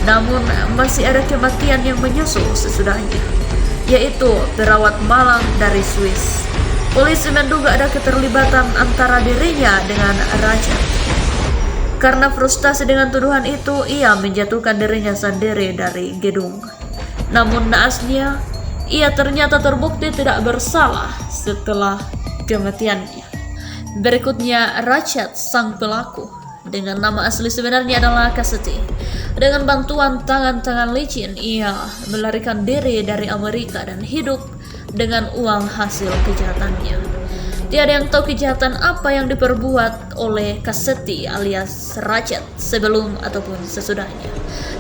Namun masih ada kematian yang menyusul sesudahnya, yaitu perawat malang dari Swiss. Polisi menduga ada keterlibatan antara dirinya dengan Raja. Karena frustasi dengan tuduhan itu, ia menjatuhkan dirinya sendiri dari gedung. Namun naasnya, ia ternyata terbukti tidak bersalah setelah kematiannya. Berikutnya, Ratchet, sang pelaku, dengan nama asli sebenarnya adalah Cassidy. Dengan bantuan tangan-tangan licin, ia melarikan diri dari Amerika dan hidup dengan uang hasil kejahatannya. Tiada yang tahu kejahatan apa yang diperbuat oleh Cassidy alias Ratchet sebelum ataupun sesudahnya.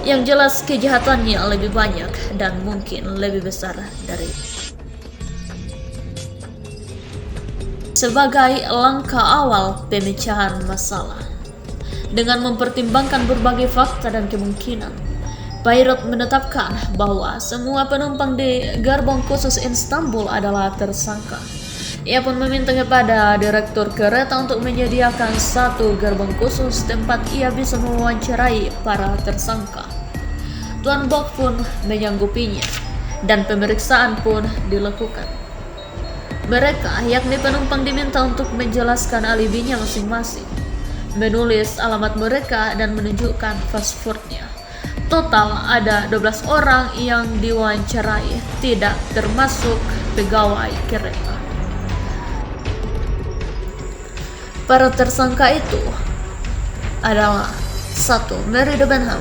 Yang jelas kejahatannya lebih banyak dan mungkin lebih besar dari sebagai langkah awal pemecahan masalah. Dengan mempertimbangkan berbagai fakta dan kemungkinan, Pilot menetapkan bahwa semua penumpang di gerbong khusus Istanbul adalah tersangka. Ia pun meminta kepada direktur kereta untuk menyediakan satu gerbong khusus tempat ia bisa mewawancarai para tersangka. Tuan Bok pun menyanggupinya dan pemeriksaan pun dilakukan. Mereka, yakni penumpang, diminta untuk menjelaskan alibinya masing-masing, menulis alamat mereka dan menunjukkan pasportnya. Total ada 12 orang yang diwawancarai, tidak termasuk pegawai kereta. Para tersangka itu adalah 1. Mary Debenham,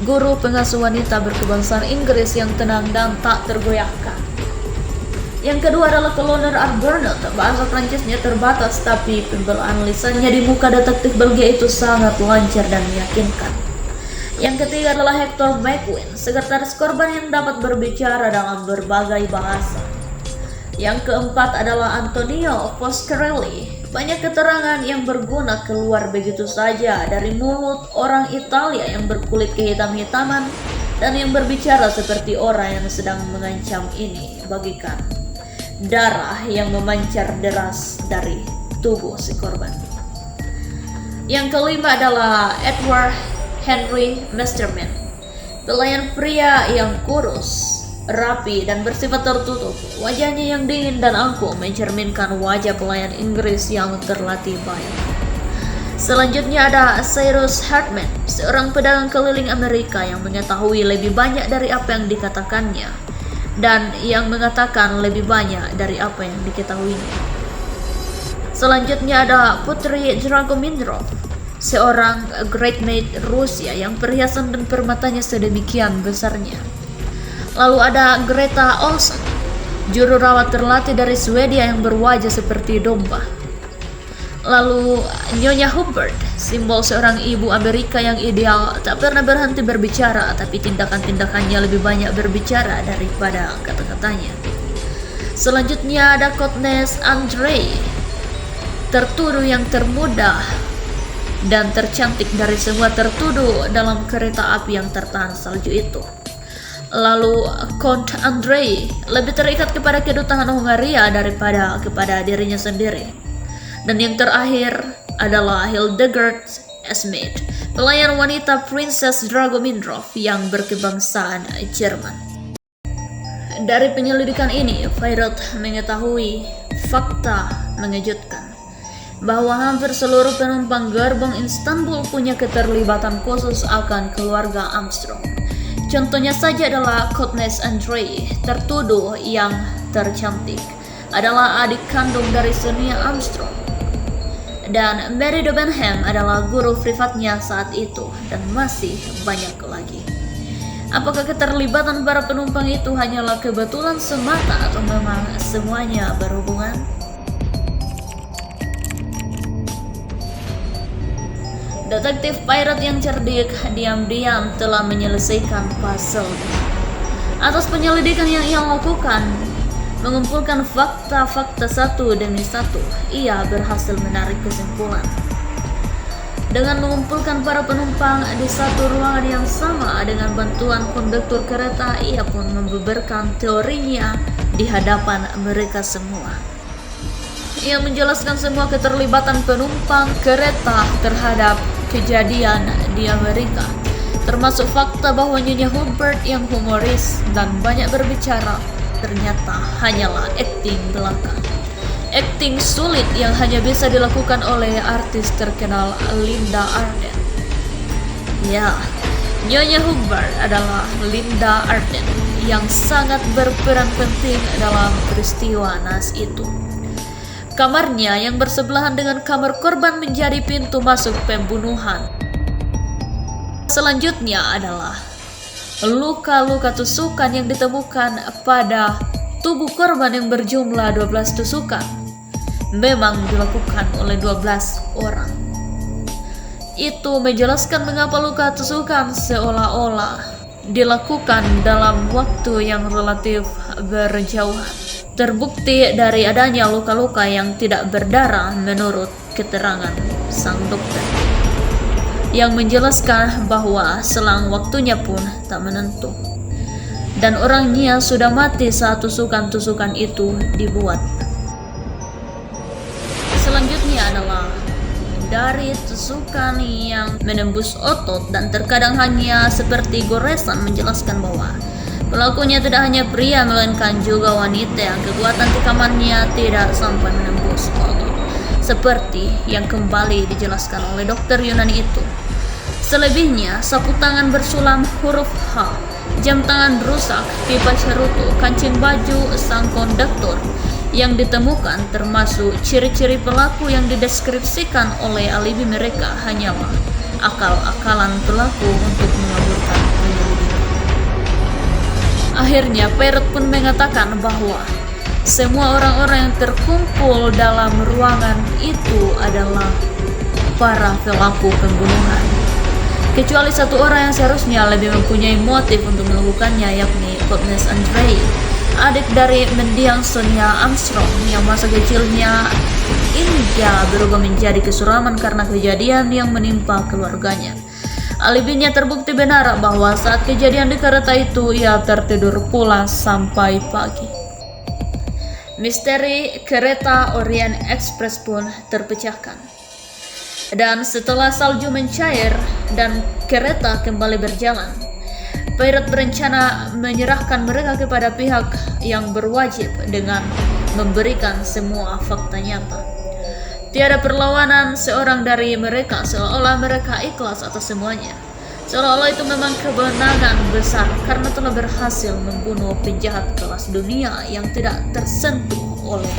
guru pengasuh wanita berkebangsaan Inggris yang tenang dan tak tergoyahkan. Yang kedua adalah Colonel Arburnett, bahasa Prancisnya terbatas tapi pembelaan lisannya di muka detektif Belgia itu sangat lancar dan meyakinkan. Yang ketiga adalah Hector McQueen, sekretaris korban yang dapat berbicara dalam berbagai bahasa. Yang keempat adalah Antonio Foscarelli. Banyak keterangan yang berguna keluar begitu saja dari mulut orang Italia yang berkulit kehitam-hitaman dan yang berbicara seperti orang yang sedang mengancam ini, bagikan darah yang memancar deras dari tubuh si korban. Yang kelima adalah Edward Henry Masterman, pelayan pria yang kurus, rapi dan bersifat tertutup. Wajahnya yang dingin dan angkuh mencerminkan wajah pelayan Inggris yang terlatih baik. Selanjutnya ada Cyrus Hartman, seorang pedagang keliling Amerika yang mengetahui lebih banyak dari apa yang dikatakannya dan yang mengatakan lebih banyak dari apa yang diketahuinya. Selanjutnya ada Putri Dragomindrov, seorang great maid Rusia yang perhiasan dan permatanya sedemikian besarnya. Lalu ada Greta Olsen, juru rawat terlatih dari Swedia yang berwajah seperti domba. Lalu Nyonya Hubbard, simbol seorang ibu Amerika yang ideal, tak pernah berhenti berbicara, tapi tindakan-tindakannya lebih banyak berbicara daripada kata-katanya. Selanjutnya ada Kotnes Andrei, tertuduh yang termuda dan tercantik dari semua tertuduh dalam kereta api yang tertahan salju itu. Lalu Count Andrei lebih terikat kepada kedutaan Hungaria daripada kepada dirinya sendiri. Dan yang terakhir adalah Hildegard Esmedt, pelayan wanita Princess Dragomindrov yang berkebangsaan Jerman. Dari penyelidikan ini, Poirot mengetahui fakta mengejutkan bahwa hampir seluruh penumpang gerbong Istanbul punya keterlibatan khusus akan keluarga Armstrong. Contohnya saja adalah Kotnes Andrei, tertuduh yang tercantik, adalah adik kandung dari Sonia Armstrong. Dan Mary Debenham adalah guru privatnya saat itu, dan masih banyak lagi. Apakah keterlibatan para penumpang itu hanyalah kebetulan semata atau memang semuanya berhubungan? Detektif Poirot yang cerdik diam-diam telah menyelesaikan puzzle. Atas penyelidikan yang ia lakukan, mengumpulkan fakta-fakta satu demi satu, ia berhasil menarik kesimpulan. Dengan mengumpulkan para penumpang di satu ruangan yang sama dengan bantuan konduktor kereta, ia pun membeberkan teorinya di hadapan mereka semua. Ia menjelaskan semua keterlibatan penumpang kereta terhadap kejadian di Amerika. termasuk fakta bahwa Nyonya Hubbard yang humoris dan banyak berbicara ternyata hanyalah akting belaka. Akting sulit yang hanya bisa dilakukan oleh artis terkenal Linda Arden. Ya, Nyonya Hubbard adalah Linda Arden yang sangat berperan penting dalam peristiwa naas itu. Kamarnya yang bersebelahan dengan kamar korban menjadi pintu masuk pembunuhan. Selanjutnya adalah luka-luka tusukan yang ditemukan pada tubuh korban yang berjumlah 12 tusukan. Memang dilakukan oleh 12 orang. Itu menjelaskan mengapa luka tusukan seolah-olah dilakukan dalam waktu yang relatif berjauhan. Terbukti dari adanya luka-luka yang tidak berdarah menurut keterangan sang dokter, yang menjelaskan bahwa selang waktunya pun tak menentu, dan orangnya sudah mati saat tusukan-tusukan itu dibuat. Selanjutnya adalah dari tusukan yang menembus otot dan terkadang hanya seperti goresan, menjelaskan bahwa pelakunya tidak hanya pria melainkan juga wanita yang kekuatan tikamannya tidak sampai menembus otot, seperti yang kembali dijelaskan oleh dokter Yunani itu. Selebihnya, sapu tangan bersulam huruf H, jam tangan rusak, pipa cerutu, kancing baju sang konduktor yang ditemukan, termasuk ciri-ciri pelaku yang dideskripsikan oleh alibi mereka hanyalah akal-akalan pelaku untuk mengaburkan penyelidikan. Akhirnya Poirot pun mengatakan bahwa semua orang-orang yang terkumpul dalam ruangan itu adalah para pelaku pembunuhan, kecuali satu orang yang seharusnya lebih mempunyai motif untuk melakukannya, yakni Agnes Andrei, adik dari mendiang Sonia Armstrong yang masa kecilnya hingga berubah menjadi kesuraman karena kejadian yang menimpa keluarganya. Alibinya terbukti benar bahwa saat kejadian di kereta itu ia tertidur pula sampai pagi. Misteri kereta Orient Express pun terpecahkan. Dan setelah salju mencair dan kereta kembali berjalan, Poirot berencana menyerahkan mereka kepada pihak yang berwajib dengan memberikan semua fakta nyata. Tiada perlawanan seorang dari mereka, seolah-olah mereka ikhlas atas semuanya. Seolah-olah itu memang kemenangan besar karena telah berhasil membunuh penjahat kelas dunia yang tidak tersentuh oleh